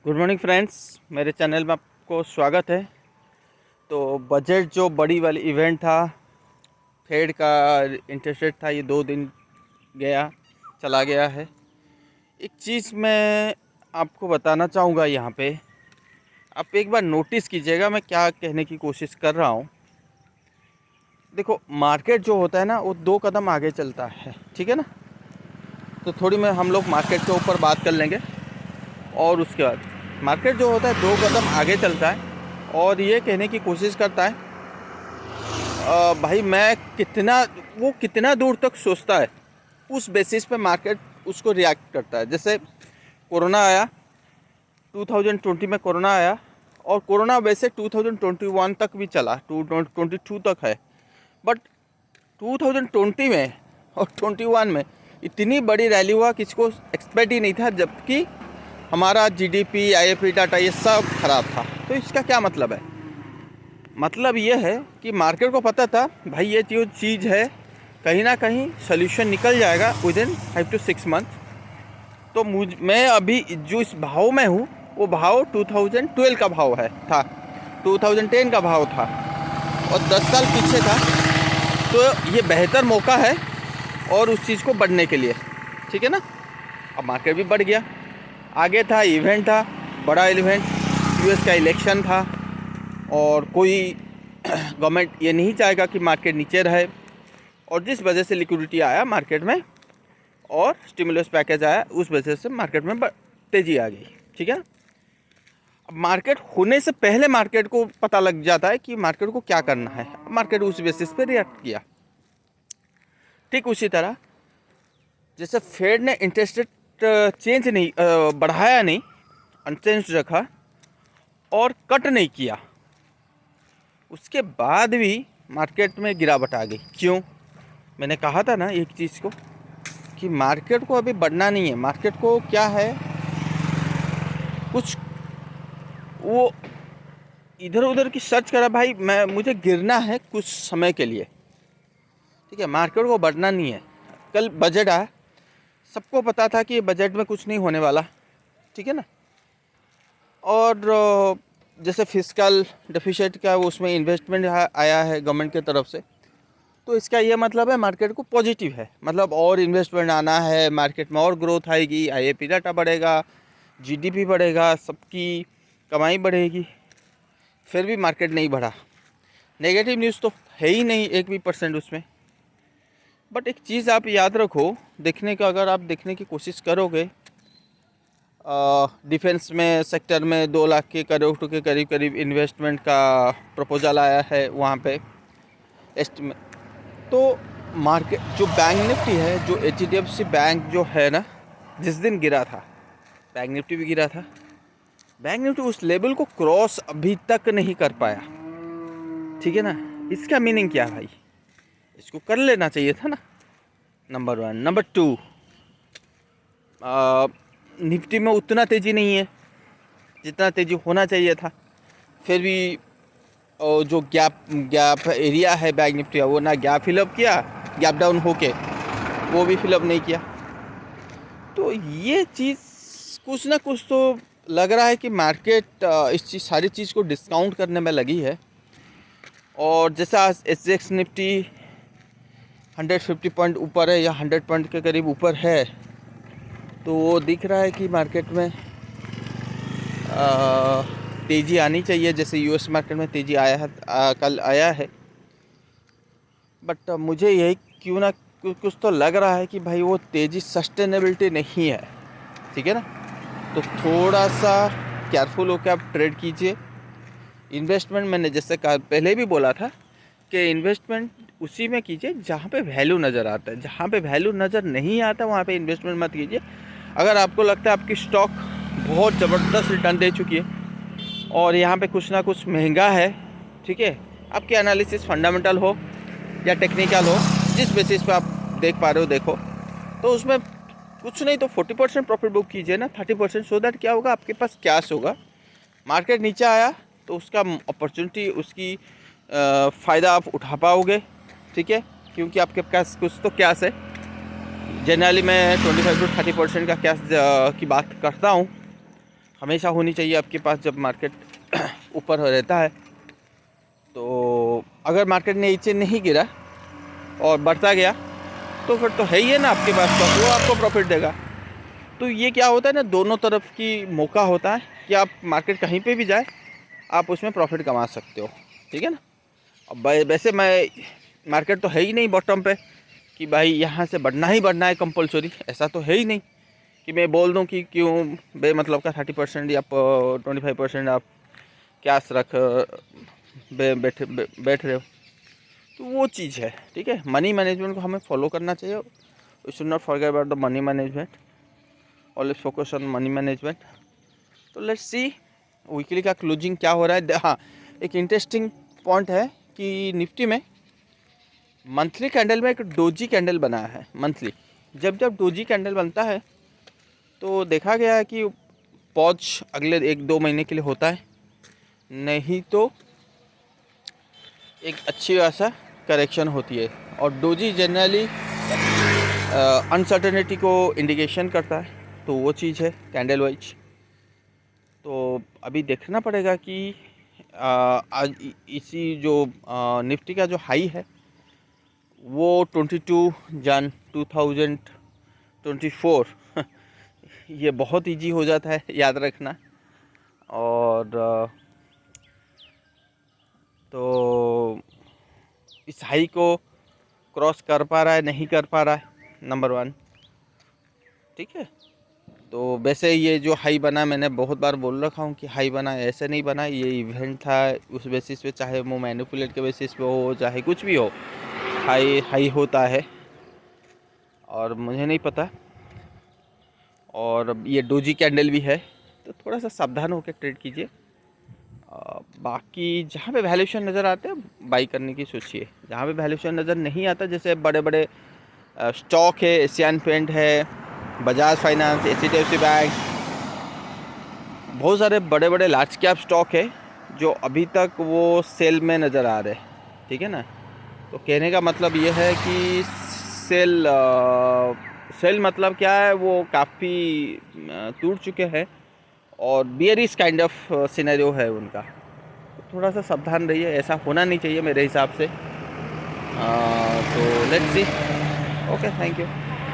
Good morning friends, मेरे channel में आपको स्वागत है। तो बजट जो बड़ी वाली इवेंट था, फेड का इंटरेस्ट रेट था, ये 2 दिन चला गया है। एक चीज़ मैं आपको बताना चाहूँगा यहाँ पे, आप एक बार नोटिस कीजिएगा मैं क्या कहने की कोशिश कर रहा हूँ। देखो, मार्केट जो होता है ना, वो 2 कदम आगे चलता है, ठीक है ना। तो थोड़ी में हम लोग मार्केट के ऊपर बात कर लेंगे और उसके बाद मार्केट जो होता है 2 कदम आगे चलता है और ये कहने की कोशिश करता है भाई मैं कितना दूर तक सोचता है, उस बेसिस पे मार्केट उसको रिएक्ट करता है। जैसे कोरोना आया, 2020 में कोरोना आया और कोरोना वैसे 2021 तक भी चला, 2022 तक है, बट 2020 में और 21 में इतनी बड़ी रैली हुआ, किसी को एक्सपेक्ट ही नहीं था, जबकि हमारा जीडीपी, आईएफपी डाटा ये सब खराब था। तो इसका क्या मतलब है? मतलब ये है कि मार्केट को पता था भाई ये जो चीज़ है कहीं ना कहीं सोल्यूशन निकल जाएगा विद इन 5 to 6 मंथ। तो मैं अभी जो इस भाव में हूँ वो भाव 2012 का भाव था, 2010 का भाव था और 10 साल पीछे था। तो ये बेहतर मौका है और उस चीज़ को बढ़ने के लिए, ठीक है ना। अब मार्केट भी बढ़ गया, आगे था इवेंट था, बड़ा इवेंट, यूएस का इलेक्शन था और कोई गवर्नमेंट ये नहीं चाहेगा कि मार्केट नीचे रहे, और जिस वजह से लिक्विडिटी आया मार्केट में और स्टिमुलस पैकेज आया, उस वजह से मार्केट में तेज़ी आ गई, ठीक है। अब मार्केट होने से पहले मार्केट को पता लग जाता है कि मार्केट को क्या करना है, मार्केट उस बेसिस पे रिएक्ट किया। ठीक उसी तरह जैसे फेड ने इंटरेस्ट रेट चेंज नहीं, बढ़ाया नहीं, अनचेंज रखा और कट नहीं किया, उसके बाद भी मार्केट में गिरावट आ गई। क्यों? मैंने कहा था ना एक चीज़ को कि मार्केट को अभी बढ़ना नहीं है, मार्केट को क्या है, कुछ वो इधर उधर की सर्च करा, भाई मुझे गिरना है कुछ समय के लिए, ठीक है। मार्केट को बढ़ना नहीं है। कल बजट आया, सबको पता था कि बजट में कुछ नहीं होने वाला, ठीक है ना। और जैसे फिस्कल डेफिसिट का उसमें इन्वेस्टमेंट आया है गवर्नमेंट की तरफ से, तो इसका ये मतलब है मार्केट को पॉजिटिव है, मतलब और इन्वेस्टमेंट आना है, मार्केट में और ग्रोथ आएगी, आईएपी डाटा बढ़ेगा, जीडीपी बढ़ेगा, सबकी कमाई बढ़ेगी। फिर भी मार्केट नहीं बढ़ा, नेगेटिव न्यूज़ तो है ही नहीं 1% उसमें। बट एक चीज़ आप याद रखो, अगर आप देखने की कोशिश करोगे, डिफेंस में सेक्टर में 2 लाख के करोड़ के करीब इन्वेस्टमेंट का प्रपोजल आया है वहाँ पे एस्टिमेट। तो मार्केट जो बैंक निफ्टी है, जो एचडीएफसी बैंक जो है ना, जिस दिन गिरा था बैंक निफ्टी भी गिरा था। बैंक निफ्टी उस लेवल को क्रॉस अभी तक नहीं कर पाया, ठीक है ना। इसका मीनिंग क्या है भाई? इसको कर लेना चाहिए था ना, नंबर 1। नंबर 2, निफ्टी में उतना तेज़ी नहीं है जितना तेज़ी होना चाहिए था। फिर भी जो गैप एरिया है बैंक निफ्टी का, वो ना गैप फिलअप किया, गैप डाउन होके वो भी फिलअप नहीं किया। तो ये चीज़ कुछ ना कुछ तो लग रहा है कि मार्केट सारी चीज़ को डिस्काउंट करने में लगी है। और जैसा एसजेएक्स निफ्टी 150 पॉइंट ऊपर है या 100 पॉइंट के करीब ऊपर है, तो वो दिख रहा है कि मार्केट में तेज़ी आनी चाहिए। जैसे यूएस मार्केट में तेज़ी आया है, कल आया है। बट मुझे यही क्यों ना कुछ तो लग रहा है कि भाई वो तेज़ी सस्टेनेबिलिटी नहीं है, ठीक है ना। तो थोड़ा सा केयरफुल होकर आप ट्रेड कीजिए। इन्वेस्टमेंट मैंने जैसे कहा, पहले भी बोला था कि इन्वेस्टमेंट उसी में कीजिए जहाँ पे वैल्यू नज़र आता है। जहाँ पे वैल्यू नज़र नहीं आता वहाँ पे इन्वेस्टमेंट मत कीजिए। अगर आपको लगता है आपकी स्टॉक बहुत ज़बरदस्त रिटर्न दे चुकी है और यहाँ पे कुछ ना कुछ महंगा है, ठीक है, आपकी एनालिसिस फंडामेंटल हो या टेक्निकल हो, जिस बेसिस पे आप देख पा रहे हो देखो, तो उसमें कुछ नहीं तो 40% प्रॉफिट बुक कीजिए ना, 30%, सो दैट क्या होगा, आपके पास कैश होगा। मार्केट नीचे आया तो उसका अपॉर्चुनिटी, उसकी फ़ायदा आप उठा पाओगे, ठीक है, क्योंकि आपके पास कुछ तो कैश है। जनरली मैं 25 to 30% का कैश की बात करता हूँ। हमेशा होनी चाहिए आपके पास जब मार्केट ऊपर रहता है। तो अगर मार्केट नीचे नहीं गिरा और बढ़ता गया तो फिर तो है ही है ना आपके पास स्टॉक, वो आपको प्रॉफिट देगा। तो ये क्या होता है ना, दोनों तरफ की मौका होता है कि आप मार्केट कहीं पे भी जाए आप उसमें प्रॉफिट कमा सकते हो, ठीक है ना। अब वैसे मैं मार्केट तो है ही नहीं बॉटम पे कि भाई यहाँ से बढ़ना ही बढ़ना है कंपलसरी, ऐसा तो है ही नहीं कि मैं बोल दूँ कि क्यों मतलब का 30% या 25% आप कैश रख बैठ रहे हो। तो वो चीज़ है, ठीक है। मनी मैनेजमेंट को हमें फॉलो करना चाहिए। We should not forget about the money management, always focus on money management. तो लेट्स सी वीकली का क्लोजिंग क्या हो रहा है। हाँ, एक इंटरेस्टिंग पॉइंट है कि निफ्टी में मंथली कैंडल में एक डोजी कैंडल बना है। मंथली जब जब डोजी कैंडल बनता है तो देखा गया है कि पॉज अगले 1-2 महीने के लिए होता है, नहीं तो एक अच्छी खासा करेक्शन होती है। और डोजी जनरली अनसर्टेनिटी को इंडिकेशन करता है, तो वो चीज़ है कैंडल वाइज। तो अभी देखना पड़ेगा कि आज इसी जो निफ्टी का जो हाई है वो 22 जन 2024 ये बहुत इजी हो जाता है याद रखना। और तो इस हाई को क्रॉस कर पा रहा है नहीं कर पा रहा है, नंबर 1, ठीक है। तो वैसे ये जो हाई बना, मैंने बहुत बार बोल रखा हूँ कि हाई बना, ऐसे नहीं बना, ये इवेंट था उस बेसिस पे, चाहे वो मैनिपुलेट के बेसिस पे हो चाहे कुछ भी हो, हाई हाई होता है। और मुझे नहीं पता, और ये डोजी कैंडल भी है तो थोड़ा सा सावधान होकर ट्रेड कीजिए। बाकी जहाँ पे वैल्यूएशन नज़र आते हैं बाई करने की सोचिए। जहाँ पे वैल्यूएशन नज़र नहीं आता, जैसे बड़े बड़े स्टॉक है, एशियन पेंट है, बजाज फाइनेंस, एचडीएफसी बैंक, बहुत सारे बड़े बड़े लार्ज कैप स्टॉक है जो अभी तक वो सेल में नज़र आ रहे हैं, ठीक है ना। तो कहने का मतलब ये है कि सेल मतलब क्या है, वो काफ़ी टूट चुके हैं और बियरिश काइंड ऑफ सिनेरियो है उनका। तो थोड़ा सा सावधान रहिए, ऐसा होना नहीं चाहिए मेरे हिसाब से। तो let's C. Okay, thank you.